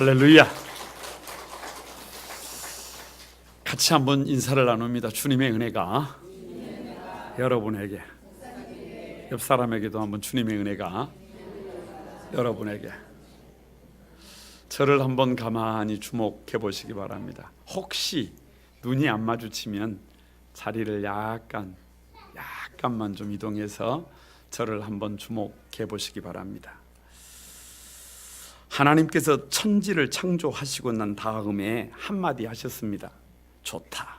할렐루야. 같이 한번 인사를 나눕니다. 주님의 은혜가 여러분에게, 옆 사람에게도 한번 주님의 은혜가 여러분에게. 저를 한번 가만히 주목해 보시기 바랍니다. 혹시 눈이 안 마주치면 자리를 약간만 좀 이동해서 저를 한번 주목해 보시기 바랍니다. 하나님께서 천지를 창조하시고 난 다음에 한마디 하셨습니다. 좋다.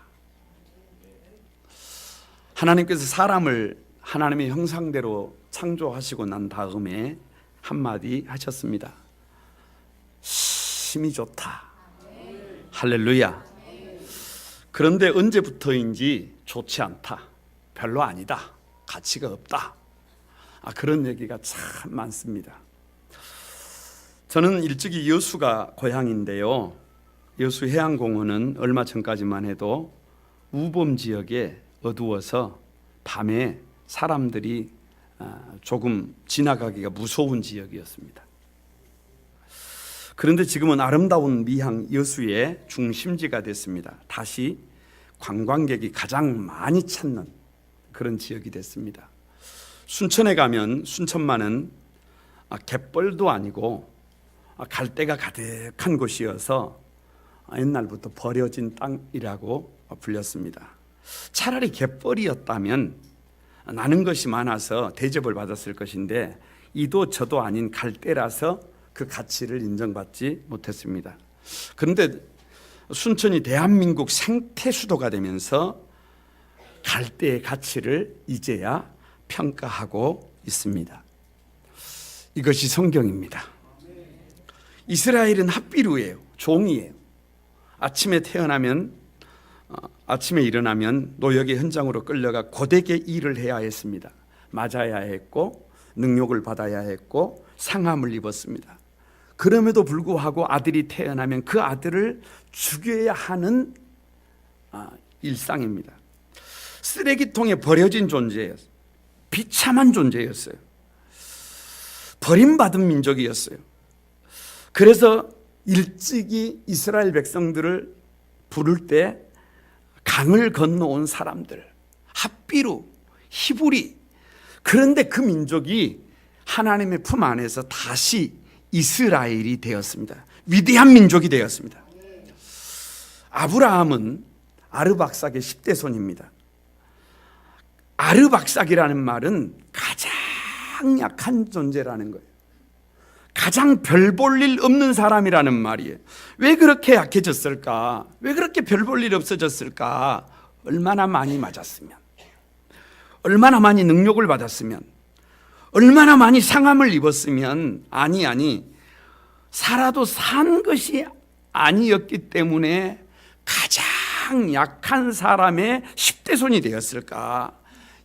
하나님께서 사람을 하나님의 형상대로 창조하시고 난 다음에 한마디 하셨습니다. 심히 좋다. 할렐루야. 그런데 언제부터인지 좋지 않다, 별로 아니다, 가치가 없다, 그런 얘기가 참 많습니다. 저는 일찍이 여수가 고향인데요, 여수 해양공원은 얼마 전까지만 해도 우범 지역에 어두워서 밤에 사람들이 조금 지나가기가 무서운 지역이었습니다. 그런데 지금은 아름다운 미향 여수의 중심지가 됐습니다. 다시 관광객이 가장 많이 찾는 그런 지역이 됐습니다. 순천에 가면 순천만은 갯벌도 아니고 갈대가 가득한 곳이어서 옛날부터 버려진 땅이라고 불렸습니다. 차라리 갯벌이었다면 나는 것이 많아서 대접을 받았을 것인데 이도 저도 아닌 갈대라서 그 가치를 인정받지 못했습니다. 그런데 순천이 대한민국 생태수도가 되면서 갈대의 가치를 이제야 평가하고 있습니다. 이것이 성경입니다. 이스라엘은 핫비루예요. 종이에요. 아침에 일어나면 노역의 현장으로 끌려가 고되게 일을 해야 했습니다. 맞아야 했고 능욕을 받아야 했고 상함을 입었습니다. 그럼에도 불구하고 아들이 태어나면 그 아들을 죽여야 하는 일상입니다. 쓰레기통에 버려진 존재였어요. 비참한 존재였어요. 버림받은 민족이었어요. 그래서 일찍이 이스라엘 백성들을 부를 때 강을 건너온 사람들, 핫비루, 히브리, 그런데 그 민족이 하나님의 품 안에서 다시 이스라엘이 되었습니다. 위대한 민족이 되었습니다. 아브라함은 아르박삭의 10대 손입니다. 아르박삭이라는 말은 가장 약한 존재라는 거예요. 가장 별 볼 일 없는 사람이라는 말이에요. 왜 그렇게 약해졌을까? 왜 그렇게 별 볼 일 없어졌을까? 얼마나 많이 맞았으면, 얼마나 많이 능욕을 받았으면, 얼마나 많이 상함을 입었으면. 아니 살아도 산 것이 아니었기 때문에 가장 약한 사람의 10대 손이 되었을까?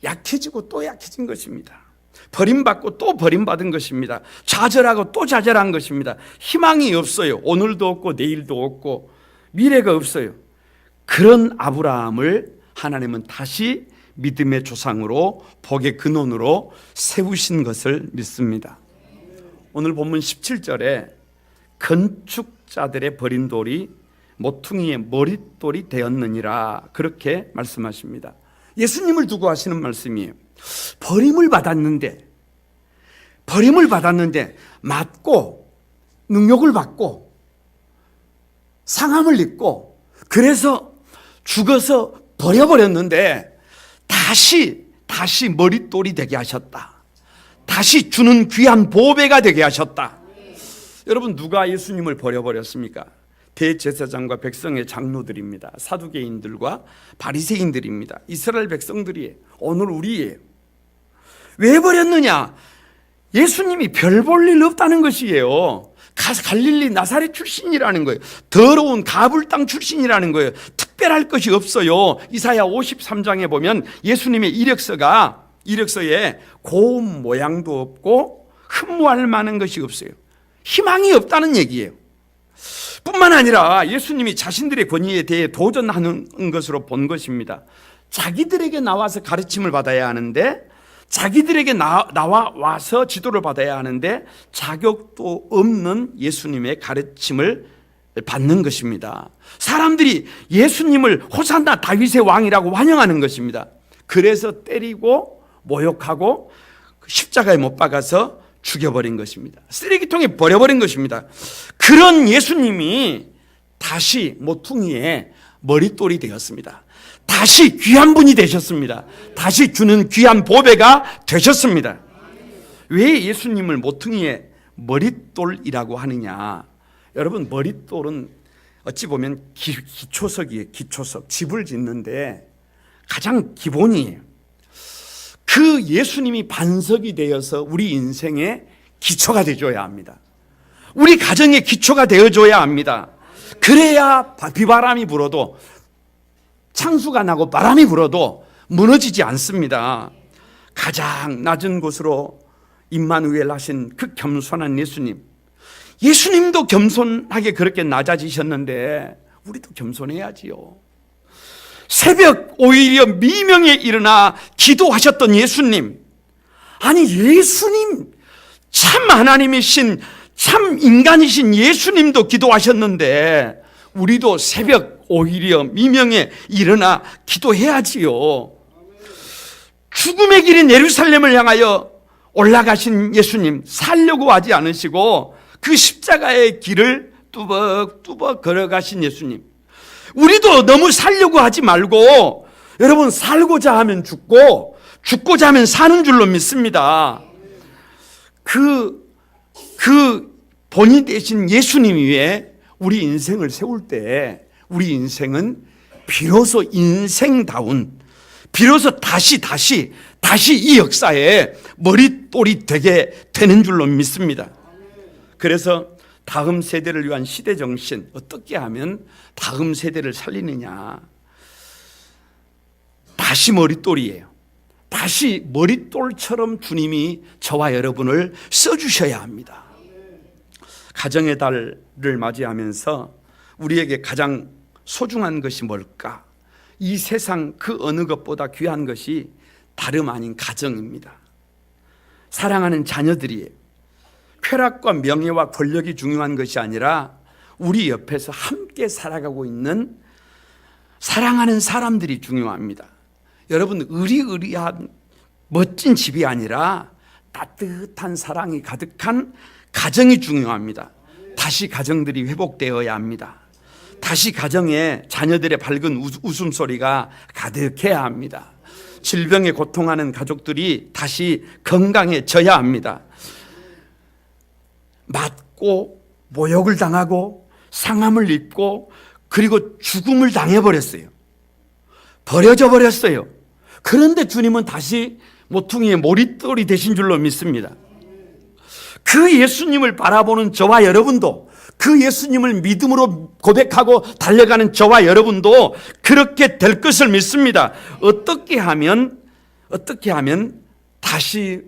약해지고 또 약해진 것입니다. 버림받고 또 버림받은 것입니다. 좌절하고 또 좌절한 것입니다. 희망이 없어요. 오늘도 없고 내일도 없고 미래가 없어요. 그런 아브라함을 하나님은 다시 믿음의 조상으로, 복의 근원으로 세우신 것을 믿습니다. 오늘 본문 17절에 건축자들의 버린 돌이 모퉁이의 머릿돌이 되었느니라, 그렇게 말씀하십니다. 예수님을 두고 하시는 말씀이에요. 버림을 받았는데 맞고 능욕을 받고 상함을 입고 그래서 죽어서 버려버렸는데 다시 머릿돌이 되게 하셨다. 다시 주는 귀한 보배가 되게 하셨다. 여러분, 누가 예수님을 버려버렸습니까? 대제사장과 백성의 장로들입니다. 사두개인들과 바리새인들입니다. 이스라엘 백성들이에요. 오늘 우리예요. 왜 버렸느냐? 예수님이 별 볼 일 없다는 것이에요. 갈릴리 나사렛 출신이라는 거예요. 더러운 가불 땅 출신이라는 거예요. 특별할 것이 없어요. 이사야 53장에 보면 예수님의 이력서에 고운 모양도 없고 흠모할 만한 것이 없어요. 희망이 없다는 얘기예요. 뿐만 아니라 예수님이 자신들의 권위에 대해 도전하는 것으로 본 것입니다. 자기들에게 나와서 가르침을 받아야 하는데 자기들에게 와서 지도를 받아야 하는데 자격도 없는 예수님의 가르침을 받는 것입니다. 사람들이 예수님을 호산나 다윗의 왕이라고 환영하는 것입니다. 그래서 때리고 모욕하고 십자가에 못 박아서 죽여버린 것입니다. 쓰레기통에 버려버린 것입니다. 그런 예수님이 다시 모퉁이에 머릿돌이 되었습니다. 다시 귀한 분이 되셨습니다. 다시 주는 귀한 보배가 되셨습니다. 왜 예수님을 모퉁이에 머릿돌이라고 하느냐? 여러분, 머릿돌은 어찌 보면 기초석이에요. 기초석. 집을 짓는데 가장 기본이에요. 그 예수님이 반석이 되어서 우리 인생의 기초가 되어줘야 합니다. 우리 가정의 기초가 되어줘야 합니다. 그래야 비바람이 불어도, 창수가 나고 바람이 불어도 무너지지 않습니다. 가장 낮은 곳으로 임마누엘 하신 그 겸손한 예수님, 예수님도 겸손하게 그렇게 낮아지셨는데 우리도 겸손해야지요. 새벽 오히려 미명에 일어나 기도하셨던 예수님, 아니 예수님, 참 하나님이신 참 인간이신 예수님도 기도하셨는데 우리도 새벽 오히려 미명에 일어나 기도해야지요. 죽음의 길인 예루살렘을 향하여 올라가신 예수님, 살려고 하지 않으시고 그 십자가의 길을 뚜벅뚜벅 걸어가신 예수님, 우리도 너무 살려고 하지 말고, 여러분, 살고자 하면 죽고 죽고자 하면 사는 줄로 믿습니다. 그 본이 되신 예수님 위에 우리 인생을 세울 때 우리 인생은 비로소 인생다운, 비로소 다시 이 역사에 머릿돌이 되게 되는 줄로 믿습니다. 그래서 다음 세대를 위한 시대정신, 어떻게 하면 다음 세대를 살리느냐, 다시 머릿돌이에요. 다시 머릿돌처럼 주님이 저와 여러분을 써주셔야 합니다. 가정의 달을 맞이하면서 우리에게 가장 소중한 것이 뭘까? 이 세상 그 어느 것보다 귀한 것이 다름 아닌 가정입니다. 사랑하는 자녀들이에요. 쾌락과 명예와 권력이 중요한 것이 아니라 우리 옆에서 함께 살아가고 있는 사랑하는 사람들이 중요합니다. 여러분, 의리의리한 멋진 집이 아니라 따뜻한 사랑이 가득한 가정이 중요합니다. 다시 가정들이 회복되어야 합니다. 다시 가정에 자녀들의 밝은 웃음소리가 가득해야 합니다. 질병에 고통하는 가족들이 다시 건강해져야 합니다. 맞고 모욕을 당하고 상함을 입고 그리고 죽음을 당해버렸어요. 버려져 버렸어요. 그런데 주님은 다시 모퉁이의 머릿돌이 되신 줄로 믿습니다. 그 예수님을 바라보는 저와 여러분도, 그 예수님을 믿음으로 고백하고 달려가는 저와 여러분도 그렇게 될 것을 믿습니다. 어떻게 하면 다시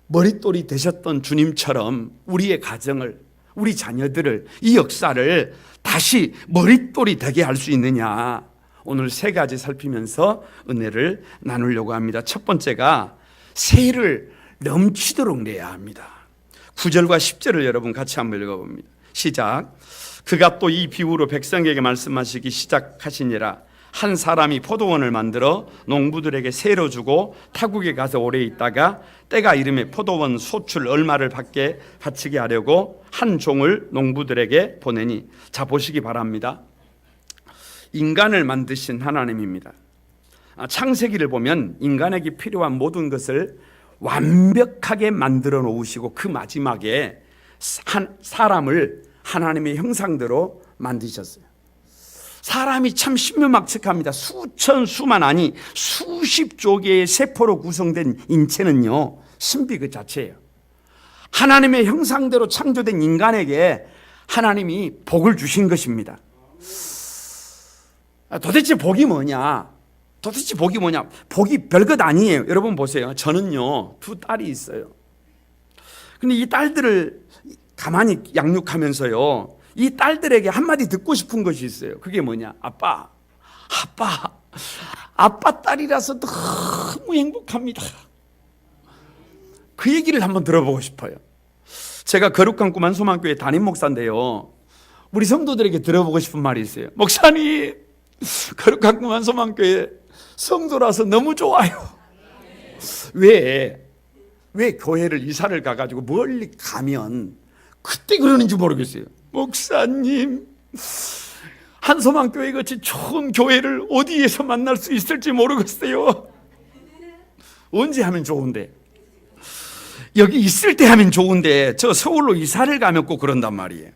머릿돌이 되셨던 주님처럼 우리의 가정을, 우리 자녀들을, 이 역사를 다시 머릿돌이 되게 할 수 있느냐, 오늘 세 가지 살피면서 은혜를 나누려고 합니다. 첫 번째가 세를 넘치도록 내야 합니다. 9절과 10절을 여러분 같이 한번 읽어봅니다. 시작. 그가 또 이 비유로 백성에게 말씀하시기 시작하시니라. 한 사람이 포도원을 만들어 농부들에게 세로 주고 타국에 가서 오래 있다가 때가 이르매 포도원 소출 얼마를 바치게 하려고 한 종을 농부들에게 보내니, 자 보시기 바랍니다. 인간을 만드신 하나님입니다. 창세기를 보면 인간에게 필요한 모든 것을 완벽하게 만들어 놓으시고 그 마지막에 사람을 하나님의 형상대로 만드셨어요. 사람이 참 신묘막측합니다. 수천 수만 아니 수십조 개의 세포로 구성된 인체는요, 신비 그 자체예요. 하나님의 형상대로 창조된 인간에게 하나님이 복을 주신 것입니다. 도대체 복이 뭐냐? 복이 별것 아니에요. 여러분 보세요. 저는요, 2딸이 있어요. 근데 이 딸들을 가만히 양육하면서요, 이 딸들에게 한마디 듣고 싶은 것이 있어요. 그게 뭐냐? 아빠 딸이라서 너무 행복합니다. 그 얘기를 한번 들어보고 싶어요. 제가 거룩한 꿈 한소망교회 담임 목사인데요, 우리 성도들에게 들어보고 싶은 말이 있어요. 목사님, 거룩한 꿈 한소망교회 성도라서 너무 좋아요. 왜 교회를 이사를 가가지고 멀리 가면 그때 그러는지 모르겠어요. 목사님, 한소망교회 같이 좋은 교회를 어디에서 만날 수 있을지 모르겠어요. 언제 하면 좋은데, 여기 있을 때 하면 좋은데 저 서울로 이사를 가면 꼭 그런단 말이에요.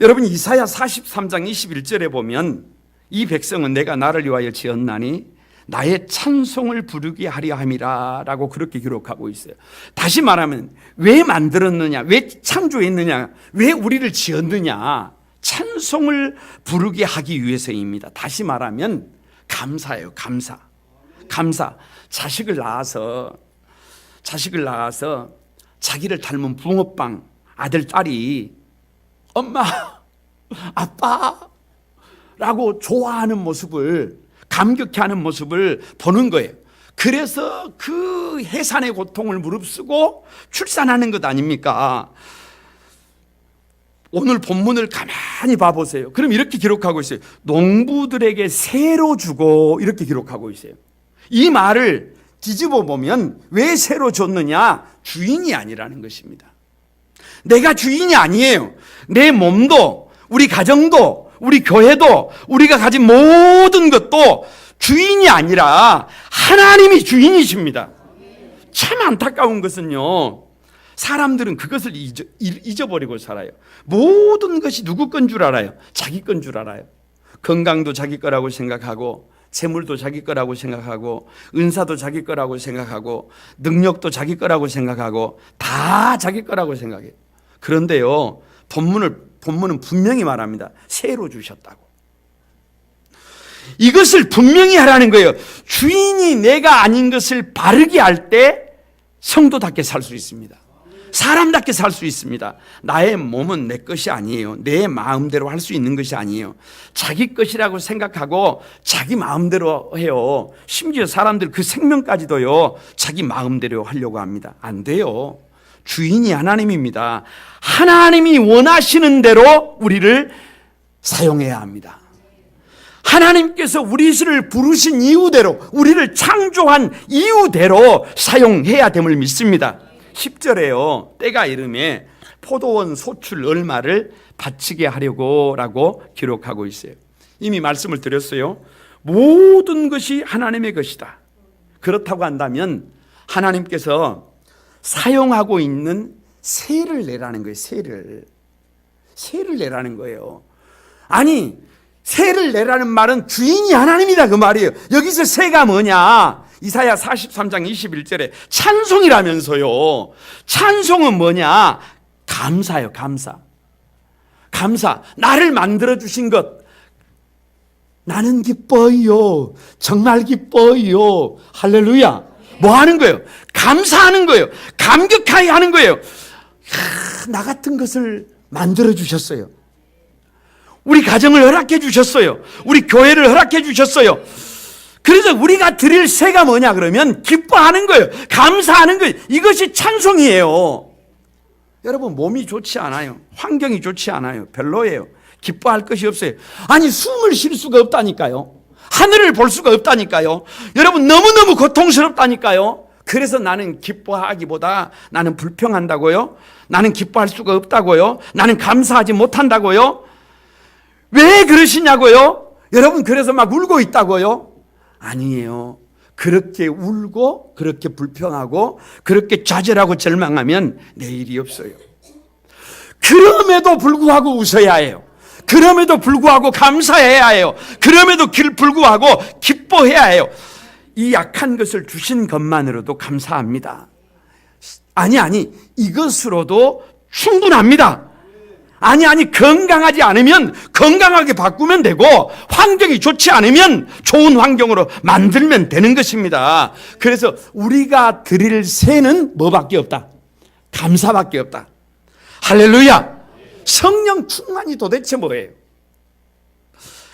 여러분, 이사야 43장 21절에 보면 이 백성은 내가 나를 위하여 지었나니 나의 찬송을 부르게 하려 함이라 라고 그렇게 기록하고 있어요. 다시 말하면 왜 만들었느냐, 왜 창조했느냐, 왜 우리를 지었느냐, 찬송을 부르게 하기 위해서입니다. 다시 말하면 감사예요. 감사. 자식을 낳아서 자기를 닮은 붕어빵 아들, 딸이 엄마, 아빠 라고 좋아하는 모습을, 감격해하는 모습을 보는 거예요. 그래서 그 해산의 고통을 무릅쓰고 출산하는 것 아닙니까? 오늘 본문을 가만히 봐보세요. 그럼 이렇게 기록하고 있어요. 농부들에게 새로 주고, 이렇게 기록하고 있어요. 이 말을 뒤집어 보면 왜 새로 줬느냐? 주인이 아니라는 것입니다. 내가 주인이 아니에요. 내 몸도, 우리 가정도, 우리 교회도, 우리가 가진 모든 것도 주인이 아니라 하나님이 주인이십니다. 참 안타까운 것은요, 사람들은 그것을 잊어버리고 살아요. 모든 것이 누구 건 줄 알아요? 자기 건 줄 알아요. 건강도 자기 거라고 생각하고, 재물도 자기 거라고 생각하고, 은사도 자기 거라고 생각하고, 능력도 자기 거라고 생각하고, 다 자기 거라고 생각해요. 그런데요, 본문은 분명히 말합니다. 새로 주셨다고. 이것을 분명히 하라는 거예요. 주인이 내가 아닌 것을 바르게 할 때 성도답게 살 수 있습니다. 사람답게 살 수 있습니다. 나의 몸은 내 것이 아니에요. 내 마음대로 할 수 있는 것이 아니에요. 자기 것이라고 생각하고 자기 마음대로 해요. 심지어 사람들 그 생명까지도요, 자기 마음대로 하려고 합니다. 안 돼요. 주인이 하나님입니다. 하나님이 원하시는 대로 우리를 사용해야 합니다. 하나님께서 우리를 부르신 이유대로, 우리를 창조한 이유대로 사용해야 됨을 믿습니다. 10절에요, 때가 이름에 포도원 소출 얼마를 바치게 하려고 라고 기록하고 있어요. 이미 말씀을 드렸어요. 모든 것이 하나님의 것이다. 그렇다고 한다면 하나님께서 사용하고 있는 세를 내라는 거예요. 세를 내라는 거예요. 아니, 세를 내라는 말은 주인이 하나님이다 그 말이에요. 여기서 세가 뭐냐? 이사야 43장 21절에 찬송이라면서요. 찬송은 뭐냐? 감사요. 감사. 나를 만들어주신 것, 나는 기뻐요. 정말 기뻐요. 할렐루야. 뭐 하는 거예요? 감사하는 거예요. 감격하게 하는 거예요. 나 같은 것을 만들어 주셨어요. 우리 가정을 허락해 주셨어요. 우리 교회를 허락해 주셨어요. 그래서 우리가 드릴 세가 뭐냐 그러면 기뻐하는 거예요. 감사하는 거예요. 이것이 찬송이에요. 여러분, 몸이 좋지 않아요. 환경이 좋지 않아요. 별로예요. 기뻐할 것이 없어요. 아니, 숨을 쉴 수가 없다니까요. 하늘을 볼 수가 없다니까요. 여러분, 너무너무 고통스럽다니까요. 그래서 나는 기뻐하기보다 나는 불평한다고요. 나는 기뻐할 수가 없다고요. 나는 감사하지 못한다고요. 왜 그러시냐고요? 여러분, 그래서 막 울고 있다고요? 아니에요. 그렇게 울고 그렇게 불평하고 그렇게 좌절하고 절망하면 내일이 없어요. 그럼에도 불구하고 웃어야 해요. 그럼에도 불구하고 감사해야 해요. 그럼에도 불구하고 기뻐해야 해요. 이 약한 것을 주신 것만으로도 감사합니다. 아니, 이것으로도 충분합니다. 아니, 건강하지 않으면 건강하게 바꾸면 되고, 환경이 좋지 않으면 좋은 환경으로 만들면 되는 것입니다. 그래서 우리가 드릴 세는 뭐밖에 없다? 감사밖에 없다. 할렐루야. 성령 충만이 도대체 뭐예요?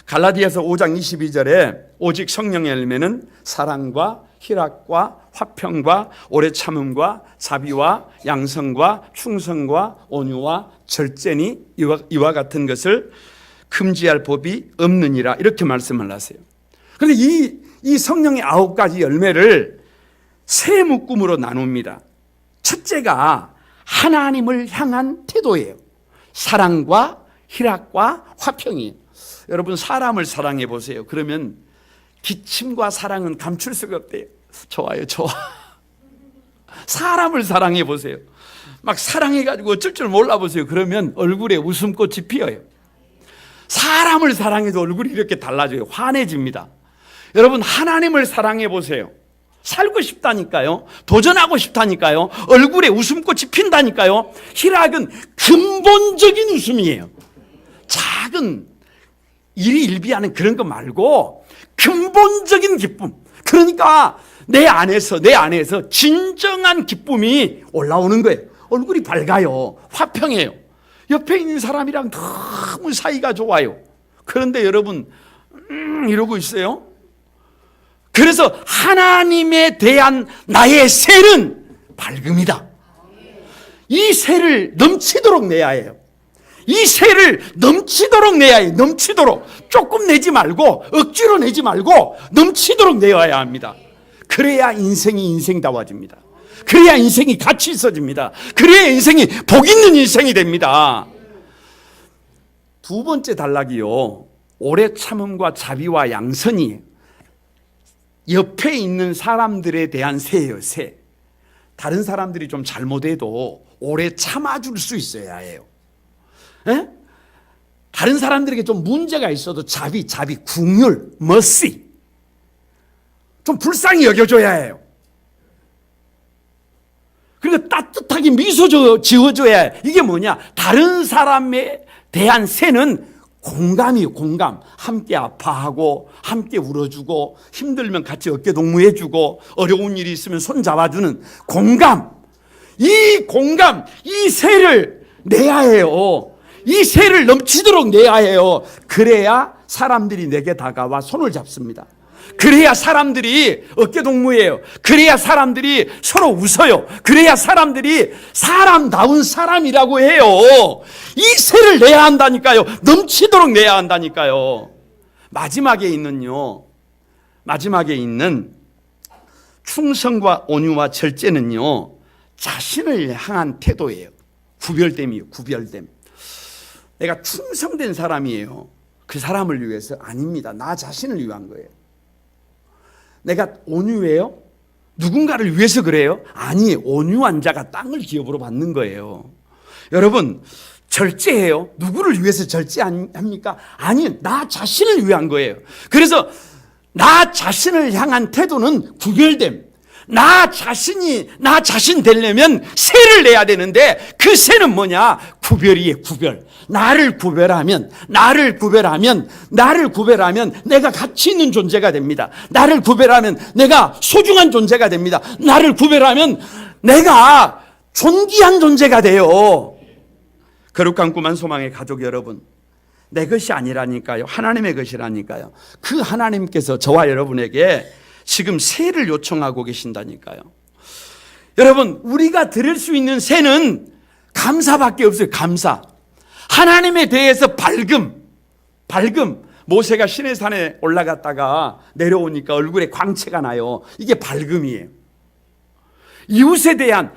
갈라디아서 5장 22절에 오직 성령의 열매는 사랑과 희락과 화평과 오래 참음과 자비와 양성과 충성과 온유와 절제니 이와 같은 것을 금지할 법이 없느니라, 이렇게 말씀을 하세요. 그런데 이 성령의 9가지 열매를 세 묶음으로 나눕니다. 첫째가 하나님을 향한 태도예요. 사랑과 희락과 화평이에요. 여러분, 사람을 사랑해 보세요. 그러면 기침과 사랑은 감출 수가 없대요. 좋아요, 좋아. 사람을 사랑해 보세요. 막 사랑해가지고 어쩔 줄 몰라 보세요. 그러면 얼굴에 웃음꽃이 피어요. 사람을 사랑해도 얼굴이 이렇게 달라져요. 환해집니다. 여러분, 하나님을 사랑해 보세요. 살고 싶다니까요. 도전하고 싶다니까요. 얼굴에 웃음꽃이 핀다니까요. 희락은 근본적인 웃음이에요. 작은 일희일비하는 그런 거 말고 근본적인 기쁨. 그러니까 내 안에서 진정한 기쁨이 올라오는 거예요. 얼굴이 밝아요. 화평해요. 옆에 있는 사람이랑 너무 사이가 좋아요. 그런데 여러분 이러고 있어요. 그래서 하나님에 대한 나의 셀은 밝음이다. 이 셀을 넘치도록 내야 해요. 이 셀을 넘치도록 내야 해요. 넘치도록. 조금 내지 말고 억지로 내지 말고 넘치도록 내어야 합니다. 그래야 인생이 인생다워집니다. 그래야 인생이 가치 있어집니다. 그래야 인생이 복 있는 인생이 됩니다. 두 번째 단락이요, 오래 참음과 자비와 양선이에요. 옆에 있는 사람들에 대한 세예요. 세. 다른 사람들이 좀 잘못해도 오래 참아줄 수 있어야 해요. 에? 다른 사람들에게 좀 문제가 있어도 자비, 궁율, mercy, 좀 불쌍히 여겨줘야 해요. 그리고 따뜻하게 미소 지어줘야 해요. 이게 뭐냐? 다른 사람에 대한 세는 공감이에요. 공감. 함께 아파하고 함께 울어주고 힘들면 같이 어깨동무해주고 어려운 일이 있으면 손 잡아주는 공감. 이 공감, 이 세를 내야 해요. 이 세를 넘치도록 내야 해요. 그래야 사람들이 내게 다가와 손을 잡습니다. 그래야 사람들이 어깨동무해요. 그래야 사람들이 서로 웃어요. 그래야 사람들이 사람다운 사람이라고 해요. 이 세를 내야 한다니까요. 넘치도록 내야 한다니까요. 마지막에 있는 충성과 온유와 절제는요, 자신을 향한 태도예요. 구별됨이에요. 구별됨. 내가 충성된 사람이에요. 그 사람을 위해서? 아닙니다. 나 자신을 위한 거예요. 내가 온유해요? 누군가를 위해서 그래요? 아니, 온유한 자가 땅을 기업으로 받는 거예요. 여러분, 절제해요? 누구를 위해서 절제합니까? 아니, 나 자신을 위한 거예요. 그래서 나 자신을 향한 태도는 구별됨. 나 자신 되려면 세를 내야 되는데 그 세는 뭐냐? 구별이에요. 구별. 나를 구별하면 내가 가치 있는 존재가 됩니다. 나를 구별하면 내가 소중한 존재가 됩니다. 나를 구별하면 내가 존귀한 존재가 돼요. 거룩한 꿈한 소망의 가족 여러분, 내 것이 아니라니까요. 하나님의 것이라니까요. 그 하나님께서 저와 여러분에게 지금 세를 요청하고 계신다니까요. 여러분, 우리가 들을 수 있는 세는 감사밖에 없어요. 감사. 하나님에 대해서 밝음. 모세가 시내산에 올라갔다가 내려오니까 얼굴에 광채가 나요. 이게 밝음이에요. 이웃에 대한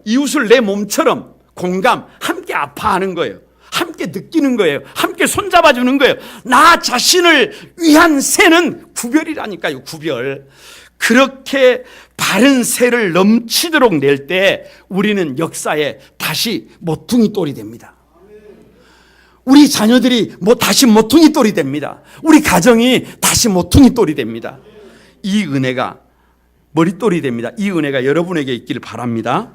이웃을 내 몸처럼 공감, 함께 아파하는 거예요. 함께 느끼는 거예요. 함께 손잡아주는 거예요. 나 자신을 위한 세는 구별이라니까요. 구별. 그렇게 바른 세를 넘치도록 낼 때 우리는 역사에 다시 모퉁이 돌이 됩니다. 우리 자녀들이 다시 모퉁이 돌이 됩니다. 우리 가정이 다시 모퉁이 돌이 됩니다. 이 은혜가 머릿돌이 됩니다. 이 은혜가 여러분에게 있기를 바랍니다.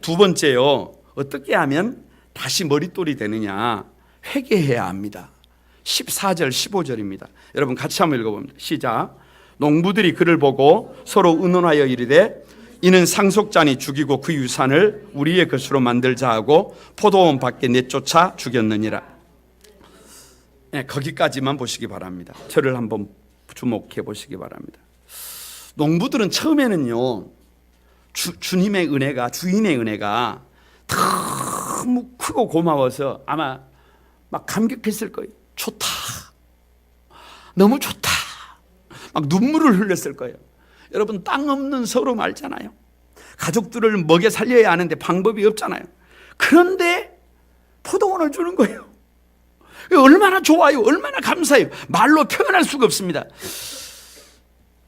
두 번째요, 어떻게 하면 다시 머릿돌이 되느냐? 회개해야 합니다. 14절 15절입니다. 여러분 같이 한번 읽어봅니다. 시작. 농부들이 그를 보고 서로 의논하여 이르되 이는 상속자니 죽이고 그 유산을 우리의 것으로 만들자 하고 포도원 밖에 내쫓아 죽였느니라. 네, 거기까지만 보시기 바랍니다. 저를 한번 주목해 보시기 바랍니다. 농부들은 처음에는요, 주님의 은혜가, 주인의 은혜가 너무 크고 고마워서 아마 막 감격했을 거예요. 좋다, 너무 좋다, 막 눈물을 흘렸을 거예요. 여러분, 땅 없는 서로 말잖아요. 가족들을 먹여 살려야 하는데 방법이 없잖아요. 그런데 포도원을 주는 거예요. 얼마나 좋아요, 얼마나 감사해요. 말로 표현할 수가 없습니다.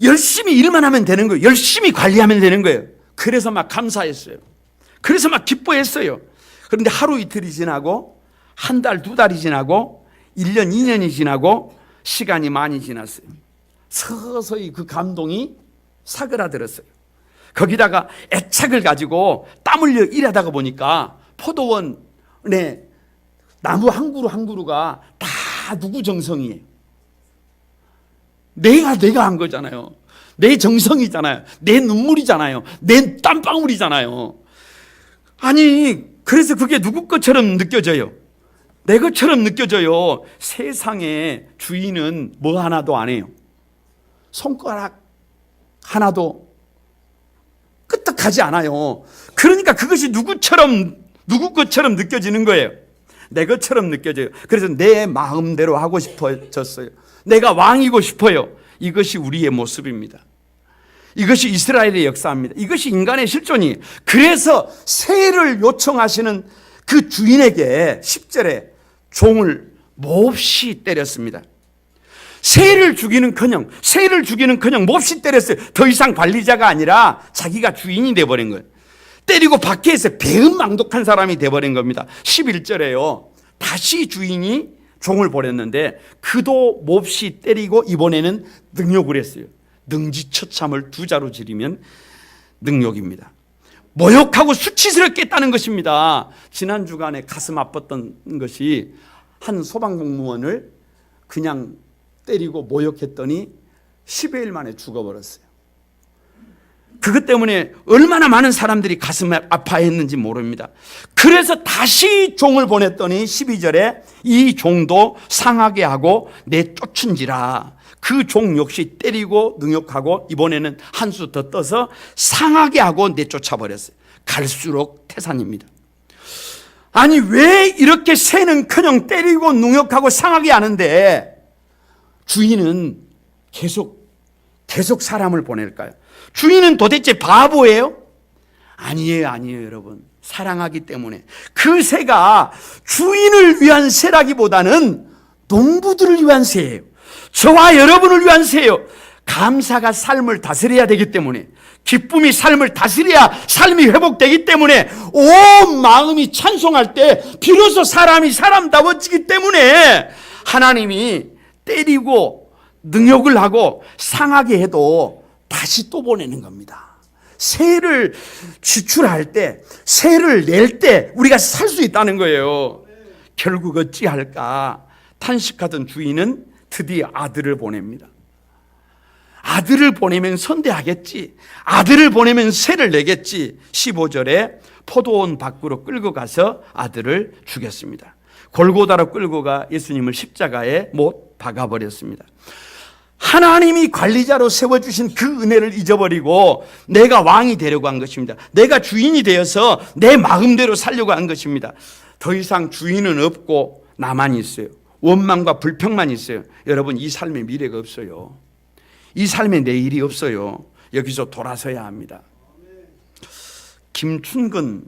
열심히 일만 하면 되는 거예요. 열심히 관리하면 되는 거예요. 그래서 막 감사했어요. 그래서 막 기뻐했어요. 그런데 하루 이틀이 지나고 한 달, 두 달이 지나고 1년, 2년이 지나고 시간이 많이 지났어요. 서서히 그 감동이 사그라들었어요. 거기다가 애착을 가지고 땀 흘려 일하다가 보니까 포도원에 나무 한 그루 한 그루가 다 누구 정성이에요? 내가 한 거잖아요. 내 정성이잖아요. 내 눈물이잖아요. 내 땀방울이잖아요. 아니, 그래서 그게 누구 것처럼 느껴져요? 내 것처럼 느껴져요. 세상에 주인은 뭐 하나도 안 해요. 손가락 하나도 끄떡하지 않아요. 그러니까 그것이 누구 것처럼 느껴지는 거예요. 내 것처럼 느껴져요. 그래서 내 마음대로 하고 싶어졌어요. 내가 왕이고 싶어요. 이것이 우리의 모습입니다. 이것이 이스라엘의 역사입니다. 이것이 인간의 실존이에요. 그래서 세를 요청하시는 그 주인에게 10절에 종을 몹시 때렸습니다. 세를 죽이는커녕 몹시 때렸어요. 더 이상 관리자가 아니라 자기가 주인이 돼버린 거예요. 때리고 밖에서 배은망덕한 사람이 돼버린 겁니다. 11절에요. 다시 주인이 종을 보냈는데 그도 몹시 때리고 이번에는 능욕을 했어요. 능지처참을 두 자로 지르면 능욕입니다. 모욕하고 수치스럽게 했다는 것입니다. 지난 주간에 가슴 아팠던 것이 한 소방공무원을 그냥 때리고 모욕했더니 10여일 만에 죽어버렸어요. 그것 때문에 얼마나 많은 사람들이 가슴 아파했는지 모릅니다. 그래서 다시 종을 보냈더니 12절에 이 종도 상하게 하고 내쫓은지라. 그 종 역시 때리고 능욕하고 이번에는 한 수 더 떠서 상하게 하고 내쫓아버렸어요. 갈수록 태산입니다. 아니, 왜 이렇게 새는커녕 때리고 능욕하고 상하게 하는데 주인은 계속 사람을 보낼까요? 주인은 도대체 바보예요? 아니에요, 여러분. 사랑하기 때문에. 그 새가 주인을 위한 새라기보다는 농부들을 위한 새예요. 저와 여러분을 위한 새예요. 감사가 삶을 다스려야 되기 때문에, 기쁨이 삶을 다스려야 삶이 회복되기 때문에, 온 마음이 찬송할 때 비로소 사람이 사람다워지기 때문에 하나님이 때리고 능욕을 하고 상하게 해도 다시 또 보내는 겁니다. 새를 지출할 때, 새를 낼 때 우리가 살 수 있다는 거예요. 결국 어찌할까? 탄식하던 주인은 드디어 아들을 보냅니다. 아들을 보내면 선대하겠지. 아들을 보내면 새를 내겠지. 15절에 포도원 밖으로 끌고 가서 아들을 죽였습니다. 골고다로 끌고 가 예수님을 십자가에 못 박아버렸습니다. 하나님이 관리자로 세워주신 그 은혜를 잊어버리고 내가 왕이 되려고 한 것입니다. 내가 주인이 되어서 내 마음대로 살려고 한 것입니다. 더 이상 주인은 없고 나만 있어요. 원망과 불평만 있어요. 여러분, 이 삶에 미래가 없어요. 이 삶에 내일이 없어요. 여기서 돌아서야 합니다. 김춘근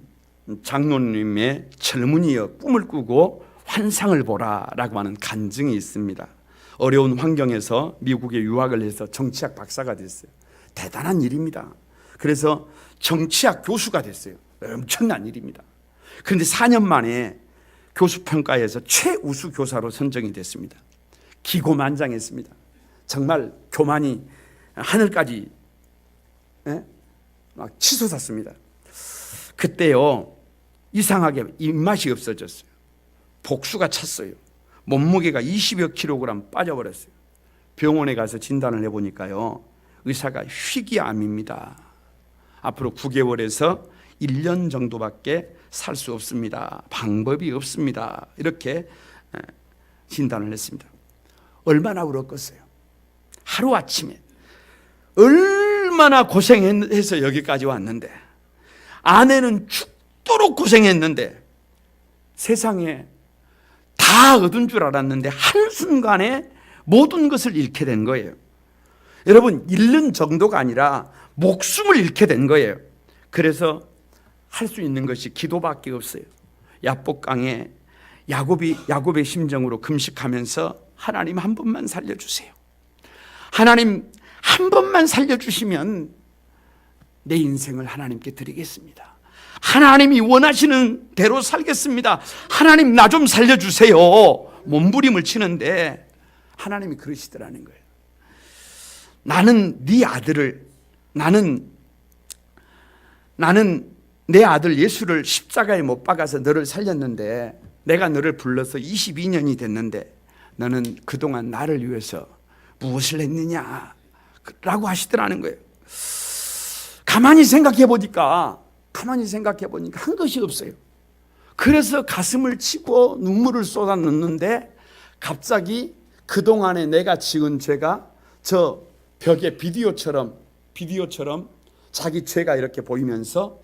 장로님의 젊은이여 꿈을 꾸고 환상을 보라라고 하는 간증이 있습니다. 어려운 환경에서 미국에 유학을 해서 정치학 박사가 됐어요. 대단한 일입니다. 그래서 정치학 교수가 됐어요. 엄청난 일입니다. 그런데 4년 만에 교수평가에서 최우수 교사로 선정이 됐습니다. 기고만장했습니다. 정말 교만이 하늘까지 막 치솟았습니다. 그때요, 이상하게 입맛이 없어졌어요. 복수가 찼어요. 몸무게가 20여 킬로그램 빠져버렸어요. 병원에 가서 진단을 해보니까요, 의사가 희귀암입니다. 앞으로 9개월에서 1년 정도밖에 살 수 없습니다. 방법이 없습니다. 이렇게 진단을 했습니다. 얼마나 울었겠어요. 하루아침에 얼마나 고생해서 여기까지 왔는데, 아내는 죽도록 고생했는데 세상에 다 얻은 줄 알았는데 한순간에 모든 것을 잃게 된 거예요. 여러분, 잃는 정도가 아니라 목숨을 잃게 된 거예요. 그래서 할 수 있는 것이 기도밖에 없어요. 야복강에 야곱의 심정으로 금식하면서 하나님 한 번만 살려주세요. 하나님 한 번만 살려주시면 내 인생을 하나님께 드리겠습니다. 하나님이 원하시는 대로 살겠습니다. 하나님 나 좀 살려주세요. 몸부림을 치는데 하나님이 그러시더라는 거예요. 나는 네 아들을, 나는 내 아들 예수를 십자가에 못 박아서 너를 살렸는데, 내가 너를 불러서 22년이 됐는데 너는 그동안 나를 위해서 무엇을 했느냐 라고 하시더라는 거예요. 가만히 생각해 보니까 한 것이 없어요. 그래서 가슴을 치고 눈물을 쏟아 넣는데 갑자기 그동안에 내가 지은 죄가 저 벽에 비디오처럼 자기 죄가 이렇게 보이면서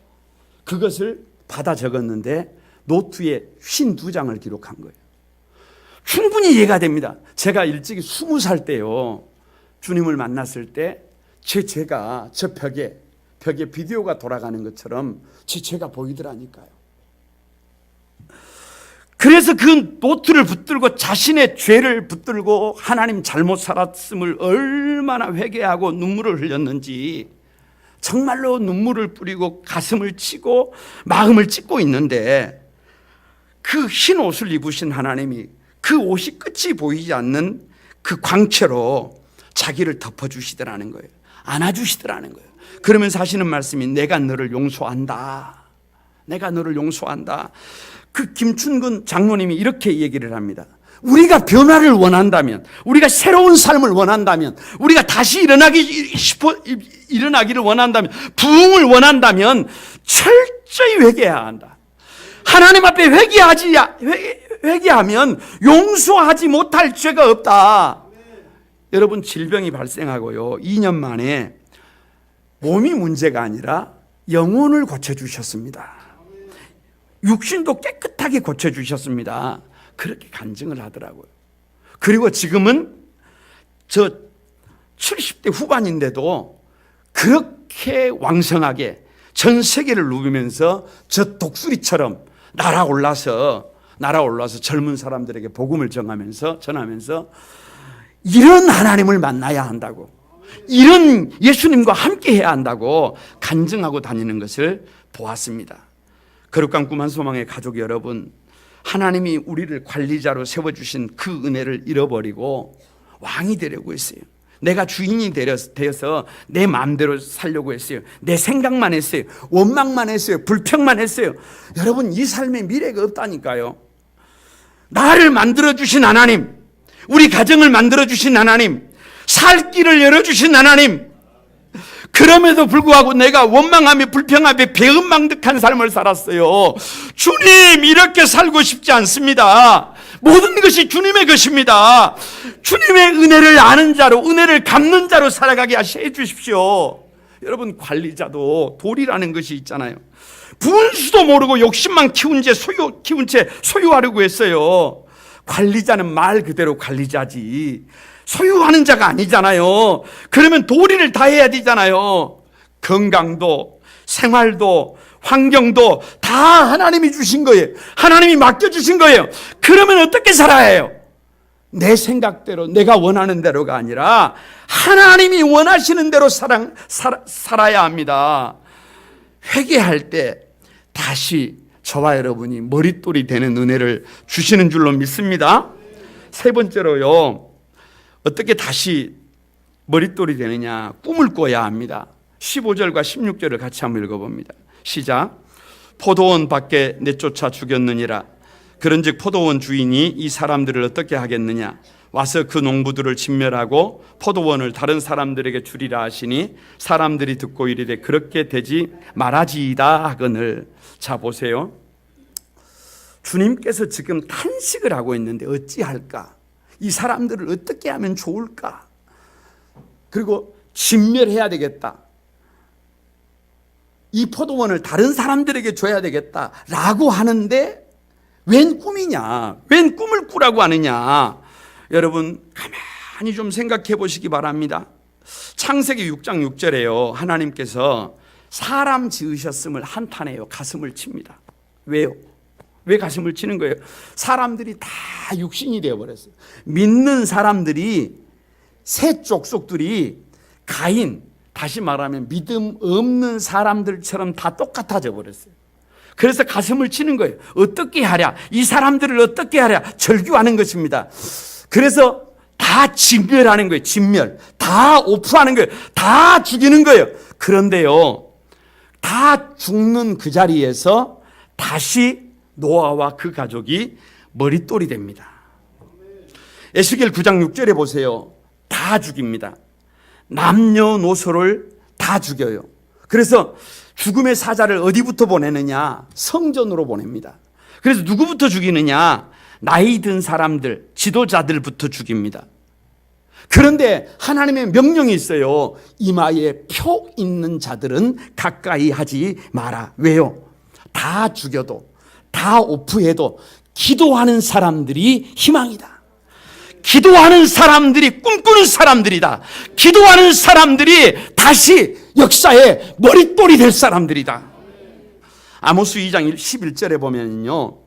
그것을 받아 적었는데 노트에 52장을 기록한 거예요. 충분히 이해가 됩니다. 제가 일찍이 20살 때요, 주님을 만났을 때 제 죄가 저 벽에 비디오가 돌아가는 것처럼 제 죄가 보이더라니까요. 그래서 그 노트를 붙들고 자신의 죄를 붙들고 하나님 잘못 살았음을 얼마나 회개하고 눈물을 흘렸는지 정말로 눈물을 뿌리고 가슴을 치고 마음을 찢고 있는데, 그 흰 옷을 입으신 하나님이 그 옷이 끝이 보이지 않는 그 광채로 자기를 덮어주시더라는 거예요. 안아주시더라는 거예요. 그러면서 하시는 말씀이 내가 너를 용서한다. 내가 너를 용서한다. 그 김춘근 장로님이 이렇게 얘기를 합니다. 우리가 변화를 원한다면, 우리가 새로운 삶을 원한다면, 우리가 다시 일어나기를 원한다면, 부흥을 원한다면 철저히 회개해야 한다. 하나님 앞에 회개하면 용서하지 못할 죄가 없다. 여러분, 질병이 발생하고요 2년 만에 몸이 문제가 아니라 영혼을 고쳐주셨습니다. 육신도 깨끗하게 고쳐주셨습니다. 그렇게 간증을 하더라고요. 그리고 지금은 저 70대 후반인데도 그렇게 왕성하게 전 세계를 누비면서 저 독수리처럼 날아올라서 젊은 사람들에게 복음을 전하면서 이런 하나님을 만나야 한다고, 이런 예수님과 함께 해야 한다고 간증하고 다니는 것을 보았습니다. 거룩한 꿈 한 소망의 가족 여러분, 하나님이 우리를 관리자로 세워주신 그 은혜를 잃어버리고 왕이 되려고 했어요. 내가 주인이 되어서 내 마음대로 살려고 했어요. 내 생각만 했어요. 원망만 했어요. 불평만 했어요. 여러분, 이 삶에 미래가 없다니까요. 나를 만들어주신 하나님, 우리 가정을 만들어주신 하나님, 살 길을 열어주신 하나님, 그럼에도 불구하고 내가 원망하며 불평하며 배은망덕한 삶을 살았어요. 주님, 이렇게 살고 싶지 않습니다. 모든 것이 주님의 것입니다. 주님의 은혜를 아는 자로, 은혜를 갚는 자로 살아가게 해 주십시오. 여러분, 관리자도 도리라는 것이 있잖아요. 분수도 모르고 욕심만 키운 채 소유하려고 했어요. 관리자는 말 그대로 관리자지 소유하는 자가 아니잖아요. 그러면 도리를 다 해야 되잖아요. 건강도, 생활도, 환경도 다 하나님이 주신 거예요. 하나님이 맡겨주신 거예요. 그러면 어떻게 살아야 해요? 내 생각대로, 내가 원하는 대로가 아니라 하나님이 원하시는 대로 살아야 합니다. 회개할 때 다시 저와 여러분이 머릿돌이 되는 은혜를 주시는 줄로 믿습니다. 세 번째로요, 어떻게 다시 머릿돌이 되느냐? 꿈을 꿔야 합니다. 15절과 16절을 같이 한번 읽어봅니다. 시작. 포도원 밖에 내쫓아 죽였느니라. 그런즉 포도원 주인이 이 사람들을 어떻게 하겠느냐? 와서 그 농부들을 진멸하고 포도원을 다른 사람들에게 주리라 하시니 사람들이 듣고 이르되 그렇게 되지 말아지이다 하거늘. 자, 보세요. 주님께서 지금 탄식을 하고 있는데 어찌할까? 이 사람들을 어떻게 하면 좋을까? 그리고 진멸해야 되겠다. 이 포도원을 다른 사람들에게 줘야 되겠다라고 하는데 웬 꿈이냐? 웬 꿈을 꾸라고 하느냐? 여러분 가만히 좀 생각해 보시기 바랍니다. 창세기 6장 6절에요. 하나님께서 사람 지으셨음을 한탄해요. 가슴을 칩니다. 왜요? 왜 가슴을 치는 거예요? 사람들이 다 육신이 되어버렸어요. 믿는 사람들이 새 족속들이 가인, 다시 말하면 믿음 없는 사람들처럼 다 똑같아져 버렸어요. 그래서 가슴을 치는 거예요. 어떻게 하랴? 이 사람들을 어떻게 하랴? 절규하는 것입니다. 그래서 다 진멸하는 거예요. 진멸. 다 오프하는 거예요. 다 죽이는 거예요. 그런데요, 다 죽는 그 자리에서 다시 노아와 그 가족이 머릿돌이 됩니다. 에스겔 9장 6절에 보세요. 다 죽입니다. 남녀노소를 다 죽여요. 그래서 죽음의 사자를 어디부터 보내느냐? 성전으로 보냅니다. 그래서 누구부터 죽이느냐? 나이 든 사람들, 지도자들부터 죽입니다. 그런데 하나님의 명령이 있어요. 이마에 표 있는 자들은 가까이 하지 마라. 왜요? 다 죽여도, 다 오프해도 기도하는 사람들이 희망이다. 기도하는 사람들이 꿈꾸는 사람들이다. 기도하는 사람들이 다시 역사의 머릿돌이 될 사람들이다. 아모스 2장 11절에 보면요,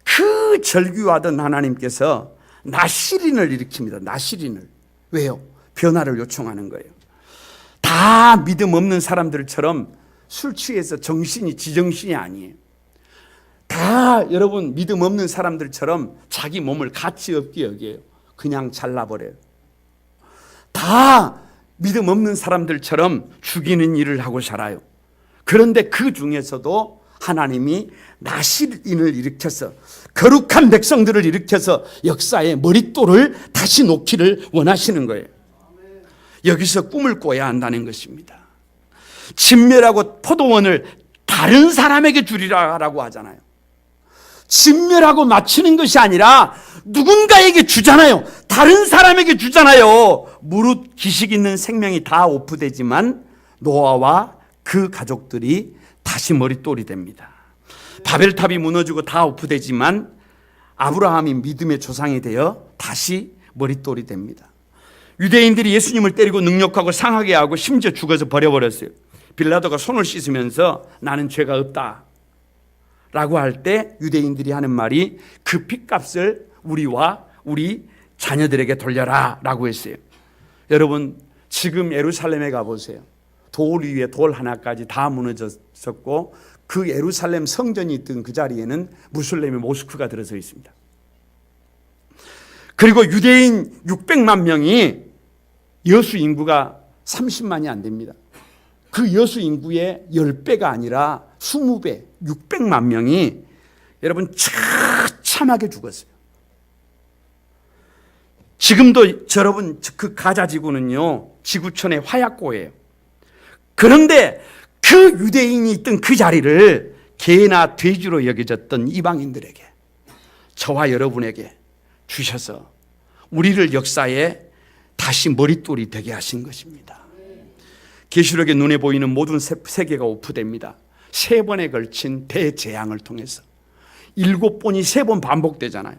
그 절규하던 하나님께서 나시린을 일으킵니다. 나시린을. 왜요? 변화를 요청하는 거예요. 다 믿음 없는 사람들처럼 술 취해서 정신이 지정신이 아니에요. 다 여러분 믿음 없는 사람들처럼 자기 몸을 가치 없게 여겨요. 그냥 잘라버려요. 다 믿음 없는 사람들처럼 죽이는 일을 하고 살아요. 그런데 그 중에서도 하나님이 나시린을 일으켜서 거룩한 백성들을 일으켜서 역사의 머릿돌을 다시 놓기를 원하시는 거예요. 여기서 꿈을 꿔야 한다는 것입니다. 진멸하고 포도원을 다른 사람에게 주리라고 하잖아요. 진멸하고 마치는 것이 아니라 누군가에게 주잖아요. 다른 사람에게 주잖아요. 무릇 기식 있는 생명이 다 오프되지만 노아와 그 가족들이 다시 머릿돌이 됩니다. 바벨탑이 무너지고 다 오프되지만 아브라함이 믿음의 조상이 되어 다시 머릿돌이 됩니다. 유대인들이 예수님을 때리고 능욕하고 상하게 하고 심지어 죽어서 버려버렸어요. 빌라도가 손을 씻으면서 나는 죄가 없다 라고 할 때 유대인들이 하는 말이 그 핏값을 우리와 우리 자녀들에게 돌려라 라고 했어요. 여러분 지금 예루살렘에 가보세요. 돌 위에 돌 하나까지 다 무너졌었고 그 예루살렘 성전이 있던 그 자리에는 무슬림의 모스크가 들어서 있습니다. 그리고 유대인 600만 명이 여수 인구가 30만이 안 됩니다. 그 여수 인구의 10배가 아니라 20배, 600만 명이 여러분 처참하게 죽었어요. 지금도 여러분 그 가자 지구는요, 지구촌의 화약고예요. 그런데 그 유대인이 있던 그 자리를 개나 돼지로 여겨졌던 이방인들에게, 저와 여러분에게 주셔서 우리를 역사에 다시 머릿돌이 되게 하신 것입니다. 계시록에 눈에 보이는 모든 세계가 오프됩니다. 3번에 걸친 대재앙을 통해서 7번이 3번 반복되잖아요.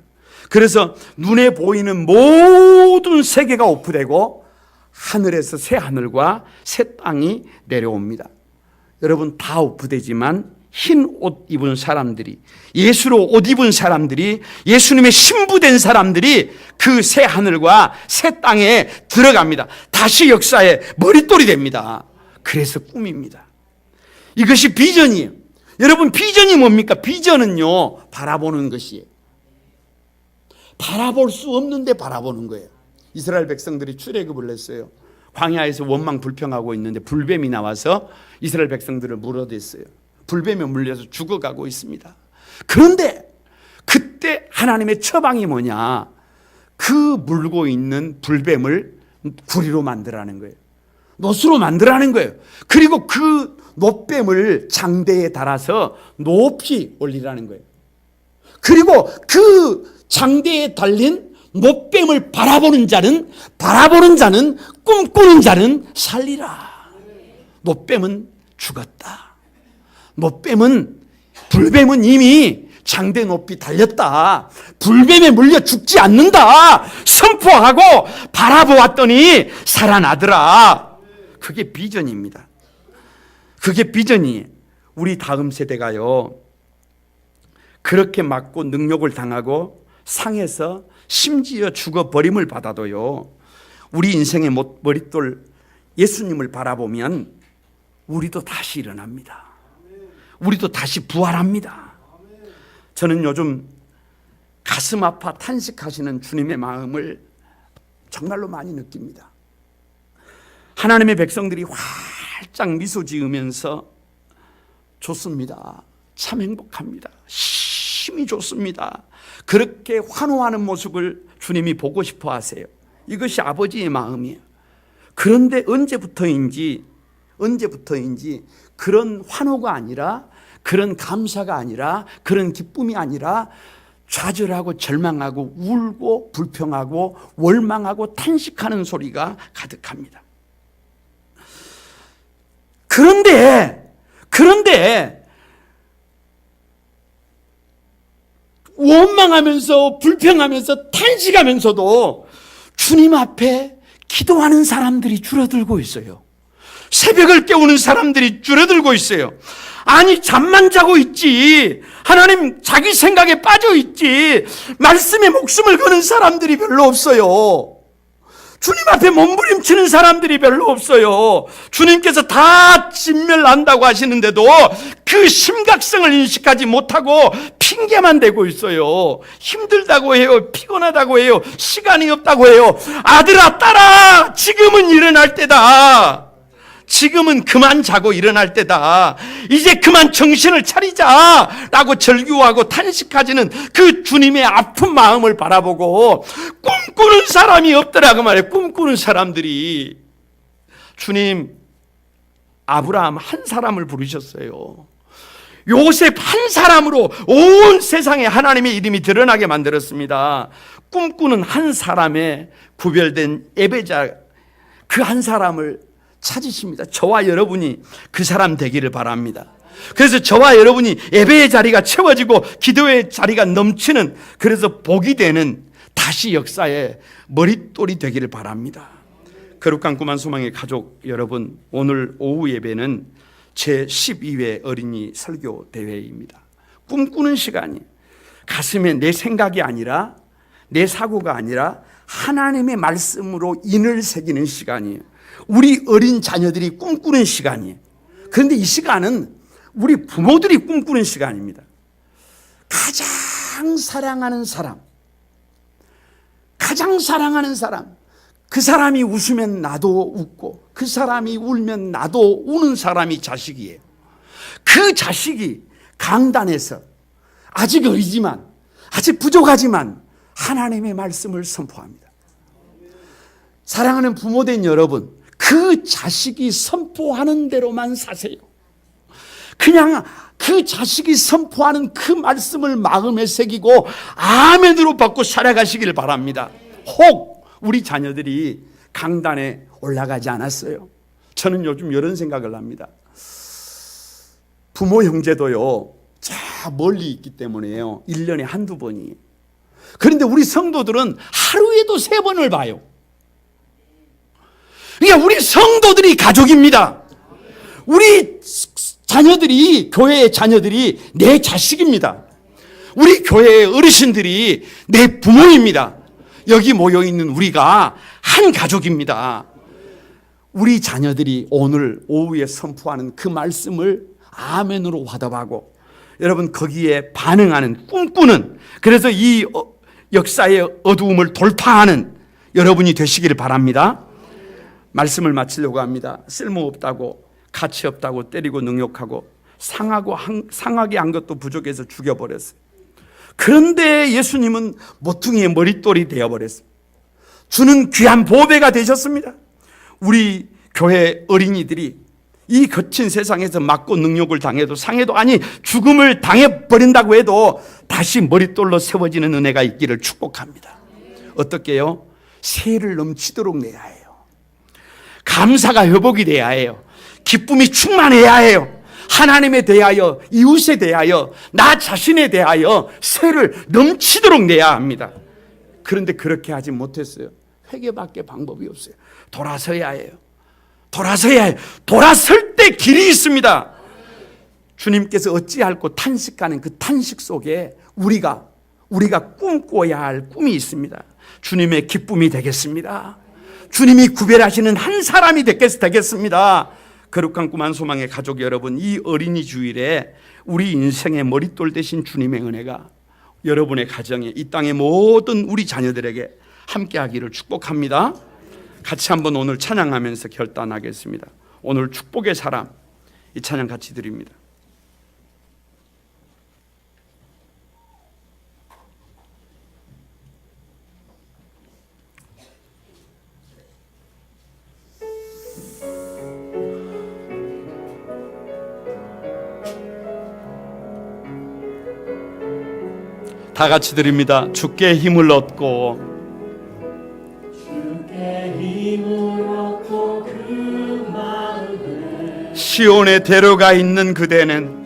그래서 눈에 보이는 모든 세계가 오프되고 하늘에서 새 하늘과 새 땅이 내려옵니다. 여러분 다 오프되지만 흰 옷 입은 사람들이, 예수로 옷 입은 사람들이, 예수님의 신부된 사람들이 그 새 하늘과 새 땅에 들어갑니다. 다시 역사의 머릿돌이 됩니다. 그래서 꿈입니다. 이것이 비전이에요. 여러분 비전이 뭡니까? 비전은요, 바라보는 것이에요. 바라볼 수 없는데 바라보는 거예요. 이스라엘 백성들이 출애굽을 했어요. 광야에서 원망 불평하고 있는데 불뱀이 나와서 이스라엘 백성들을 물어댔어요. 불뱀에 물려서 죽어가고 있습니다. 그런데 그때 하나님의 처방이 뭐냐? 그 물고 있는 불뱀을 구리로 만들라는 거예요. 놋으로 만들라는 거예요. 그리고 그 놋뱀을 장대에 달아서 높이 올리라는 거예요. 그리고 그 장대에 달린 놋뱀을 바라보는 자는 꿈꾸는 자는 살리라. 노뱀은 죽었다. 노뱀은, 불뱀은 이미 장대 높이 달렸다. 불뱀에 물려 죽지 않는다. 선포하고 바라보았더니 살아나더라. 그게 비전입니다. 그게 비전이. 우리 다음 세대가요, 그렇게 맞고 능욕을 당하고 상해서 심지어 죽어버림을 받아도요, 우리 인생의 머릿돌 예수님을 바라보면 우리도 다시 일어납니다. 우리도 다시 부활합니다. 저는 요즘 가슴 아파 탄식하시는 주님의 마음을 정말로 많이 느낍니다. 하나님의 백성들이 활짝 미소 지으면서 좋습니다. 참 행복합니다. 힘이 좋습니다. 그렇게 환호하는 모습을 주님이 보고 싶어 하세요. 이것이 아버지의 마음이에요. 그런데 언제부터인지 그런 환호가 아니라, 그런 감사가 아니라, 그런 기쁨이 아니라 좌절하고 절망하고 울고 불평하고 원망하고 탄식하는 소리가 가득합니다. 그런데 원망하면서 불평하면서 탄식하면서도 주님 앞에 기도하는 사람들이 줄어들고 있어요. 새벽을 깨우는 사람들이 줄어들고 있어요. 아니, 잠만 자고 있지, 하나님 자기 생각에 빠져 있지, 말씀에 목숨을 거는 사람들이 별로 없어요. 주님 앞에 몸부림치는 사람들이 별로 없어요. 주님께서 다 진멸한다고 하시는데도 그 심각성을 인식하지 못하고 핑계만 대고 있어요. 힘들다고 해요. 피곤하다고 해요. 시간이 없다고 해요. 아들아, 딸아, 지금은 일어날 때다. 지금은 그만 자고 일어날 때다. 이제 그만 정신을 차리자 라고 절규하고 탄식하지는 그 주님의 아픈 마음을 바라보고 꿈꾸는 사람이 없더라고 말이에요. 꿈꾸는 사람들이. 주님, 아브라함 한 사람을 부르셨어요. 요셉 한 사람으로 온 세상에 하나님의 이름이 드러나게 만들었습니다. 꿈꾸는 한 사람의 구별된 예배자, 그 한 사람을 찾으십니다. 저와 여러분이 그 사람 되기를 바랍니다. 그래서 저와 여러분이 예배의 자리가 채워지고 기도의 자리가 넘치는, 그래서 복이 되는 다시 역사의 머릿돌이 되기를 바랍니다. 거룩한 꿈한 소망의 가족 여러분, 오늘 오후 예배는 제12회 어린이 설교 대회입니다. 꿈꾸는 시간이 가슴에 내 생각이 아니라, 내 사고가 아니라 하나님의 말씀으로 인을 새기는 시간이에요. 우리 어린 자녀들이 꿈꾸는 시간이에요. 그런데 이 시간은 우리 부모들이 꿈꾸는 시간입니다. 가장 사랑하는 사람, 그 사람이 웃으면 나도 웃고, 그 사람이 울면 나도 우는 사람이 자식이에요. 그 자식이 강단에서 아직 어리지만, 아직 부족하지만 하나님의 말씀을 선포합니다. 사랑하는 부모된 여러분, 그 자식이 선포하는 대로만 사세요. 그냥 그 자식이 선포하는 그 말씀을 마음에 새기고 아멘으로 받고 살아가시길 바랍니다. 혹 우리 자녀들이 강단에 올라가지 않았어요. 저는 요즘 이런 생각을 합니다. 부모 형제도요, 저 멀리 있기 때문에요, 1년에 한두 번이에요. 그런데 우리 성도들은 하루에도 3번을 봐요. 그러니까 우리 성도들이 가족입니다. 우리 자녀들이, 교회의 자녀들이 내 자식입니다. 우리 교회의 어르신들이 내 부모입니다. 여기 모여있는 우리가 한 가족입니다. 우리 자녀들이 오늘 오후에 선포하는 그 말씀을 아멘으로 화답하고, 여러분 거기에 반응하는, 꿈꾸는, 그래서 이 역사의 어두움을 돌파하는 여러분이 되시기를 바랍니다. 말씀을 마치려고 합니다. 쓸모없다고, 가치 없다고 때리고 능욕하고 상하게 한 것도 부족해서 죽여버렸어요. 그런데 예수님은 모퉁이의 머릿돌이 되어버렸어요. 주는 귀한 보배가 되셨습니다. 우리 교회 어린이들이 이 거친 세상에서 맞고 능욕을 당해도 상해도, 아니 죽음을 당해버린다고 해도 다시 머릿돌로 세워지는 은혜가 있기를 축복합니다. 어떻게요? 새를 넘치도록 내야 해요. 감사가 회복이 돼야 해요. 기쁨이 충만해야 해요. 하나님에 대하여, 이웃에 대하여, 나 자신에 대하여 새를 넘치도록 내야 합니다. 그런데 그렇게 하지 못했어요. 회개밖에 방법이 없어요. 돌아서야 해요. 돌아서야 해요. 돌아설 때 길이 있습니다. 주님께서 어찌할꼬 탄식하는 그 탄식 속에 우리가 꿈꿔야 할 꿈이 있습니다. 주님의 기쁨이 되겠습니다. 주님이 구별하시는 한 사람이 되겠습니다. 거룩한 꿈 한 소망의 가족 여러분, 이 어린이 주일에 우리 인생의 머릿돌 대신 주님의 은혜가 여러분의 가정에, 이 땅의 모든 우리 자녀들에게 함께하기를 축복합니다. 같이 한번 오늘 찬양하면서 결단하겠습니다. 오늘 축복의 사람, 이 찬양 같이 드립니다. 다 같이 드립니다. 주께 힘을 얻고 그 마음에 시온에 데려가 있는 그대는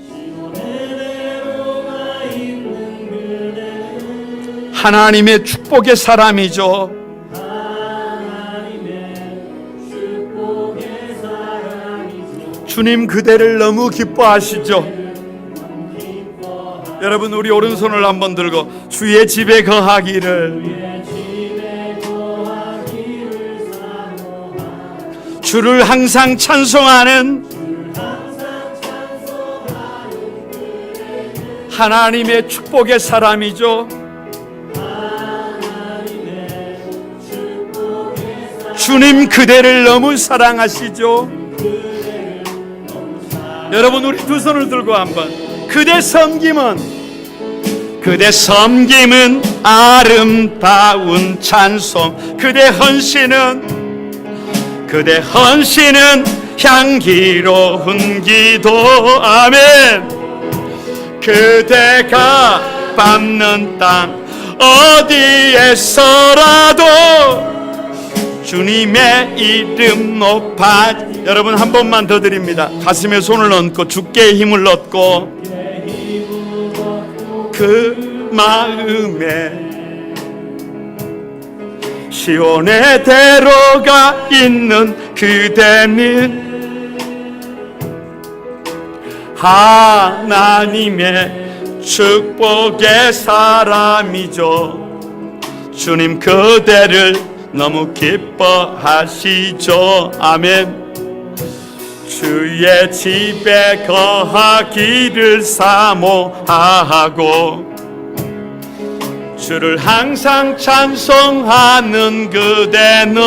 하나님의 축복의 사람이죠. 주님 그대를 너무 기뻐하시죠. 여러분, 우리 오른손을 한번 들고 주의 집에 거하기를, 주를 항상 찬송하는 하나님의 축복의 사람이죠. 주님 그대를 너무 사랑하시죠. 여러분, 우리 두 손을 들고 한번 그대 섬김은 아름다운 찬송, 그대 헌신은 향기로운 기도. 아멘. 그대가 밟는 땅 어디에서라도 주님의 이름 높아. 여러분, 한 번만 더 드립니다. 가슴에 손을 얹고 주께 힘을 얻고 그 마음에 시온에 데려가 있는 그대는 하나님의 축복의 사람이죠. 주님 그대를 너무 기뻐하시죠. 아멘. 주의 집에 거하기를 사모하고 주를 항상 찬송하는 그대는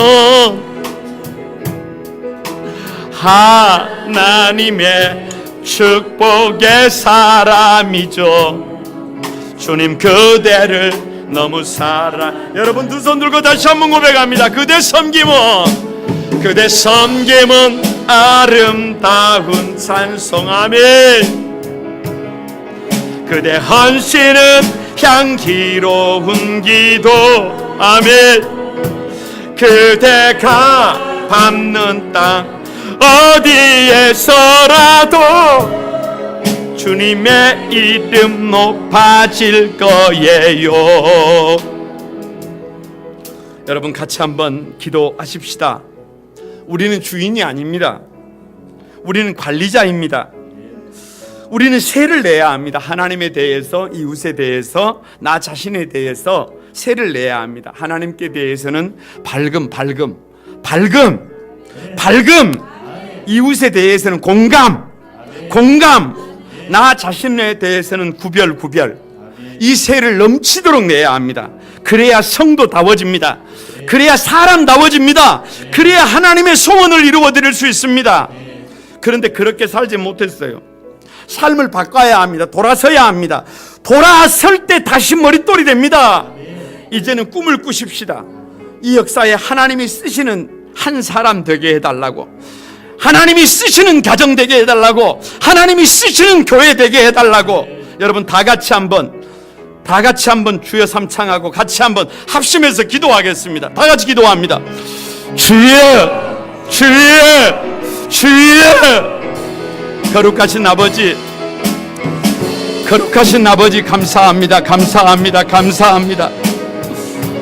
하나님의 축복의 사람이죠. 주님 그대를 너무 여러분, 두 손 들고 다시 한번 고백합니다. 그대 섬김은 아름다운 찬송. 아멘. 그대 헌신은 향기로운 기도. 아멘. 그대가 밟는 땅 어디에서라도 주님의 이름 높아질 거예요. 여러분, 같이 한번 기도하십시다. 우리는 주인이 아닙니다. 우리는 관리자입니다. 우리는 세를 내야 합니다. 하나님에 대해서, 이웃에 대해서, 나 자신에 대해서 세를 내야 합니다. 하나님께 대해서는 밝음. 이웃에 대해서는 공감. 나 자신에 대해서는 구별. 이 세를 넘치도록 내야 합니다. 그래야 성도다워집니다. 그래야 사람다워집니다. 그래야 하나님의 소원을 이루어드릴 수 있습니다. 그런데 그렇게 살지 못했어요. 삶을 바꿔야 합니다. 돌아서야 합니다. 돌아설 때 다시 머릿돌이 됩니다. 이제는 꿈을 꾸십시다. 이 역사에 하나님이 쓰시는 한 사람 되게 해달라고, 하나님이 쓰시는 가정 되게 해달라고, 하나님이 쓰시는 교회 되게 해달라고. 여러분, 다 같이 한번 주여 삼창하고 같이 한번 합심해서 기도하겠습니다. 다 같이 기도합니다. 주여 주여, 주여. 거룩하신 아버지, 거룩하신 아버지 감사합니다. 감사합니다. 감사합니다.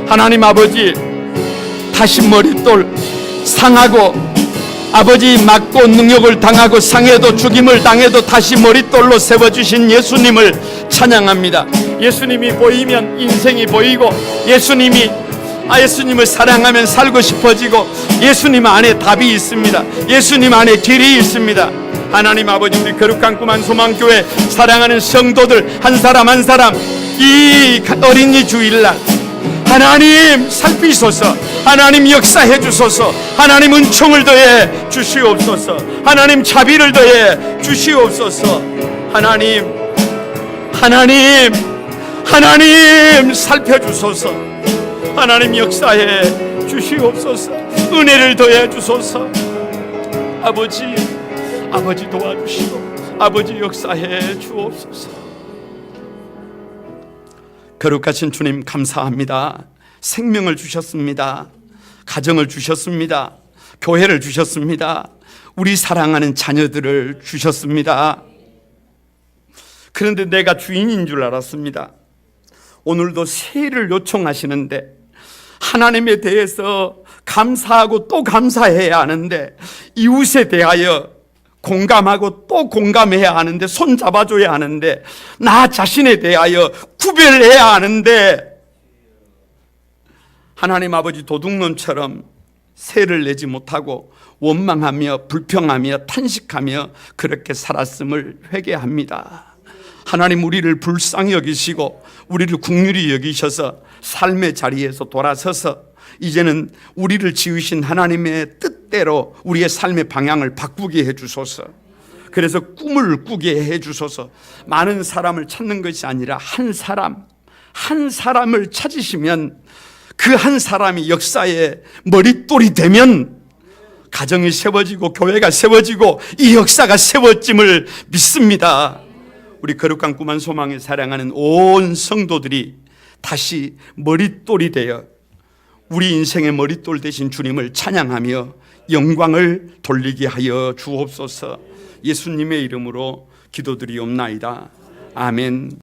하나님 아버지, 다시 머릿돌 상하고 아버지 맞고 능욕을 당하고 상해도 죽임을 당해도 다시 머릿돌로 세워주신 예수님을 찬양합니다. 예수님이 보이면 인생이 보이고 예수님을 사랑하면 살고 싶어지고 예수님 안에 답이 있습니다. 예수님 안에 길이 있습니다. 하나님 아버지, 우리 거룩한 꿈한 소망교회 사랑하는 성도들 한 사람 한 사람 이 어린이 주일날 하나님 살피소서. 하나님 역사해 주소서. 하나님 은총을 더해 주시옵소서. 하나님 자비를 더해 주시옵소서. 하나님 살펴주소서. 하나님 역사해 주시옵소서. 은혜를 더해 주소서. 아버지 도와주시고 아버지 역사해 주옵소서. 거룩하신 주님 감사합니다. 생명을 주셨습니다. 가정을 주셨습니다. 교회를 주셨습니다. 우리 사랑하는 자녀들을 주셨습니다. 그런데 내가 주인인 줄 알았습니다. 오늘도 세일을 요청하시는데 하나님에 대해서 감사하고 또 감사해야 하는데 이웃에 대하여 공감하고 또 공감해야 하는데 손 잡아줘야 하는데 나 자신에 대하여 구별해야 하는데 하나님 아버지 도둑놈처럼 세를 내지 못하고 원망하며 불평하며 탄식하며 그렇게 살았음을 회개합니다. 하나님 우리를 불쌍히 여기시고 우리를 긍휼히 여기셔서 삶의 자리에서 돌아서서 이제는 우리를 지으신 하나님의 뜻대로 우리의 삶의 방향을 바꾸게 해주소서. 그래서 꿈을 꾸게 해주소서. 많은 사람을 찾는 것이 아니라 한 사람을 찾으시면 그 한 사람이 역사의 머릿돌이 되면 가정이 세워지고 교회가 세워지고 이 역사가 세워짐을 믿습니다. 우리 거룩한 꿈한 소망에 사랑하는 온 성도들이 다시 머릿돌이 되어 우리 인생의 머릿돌 되신 주님을 찬양하며 영광을 돌리게 하여 주옵소서. 예수님의 이름으로 기도드리옵나이다. 아멘.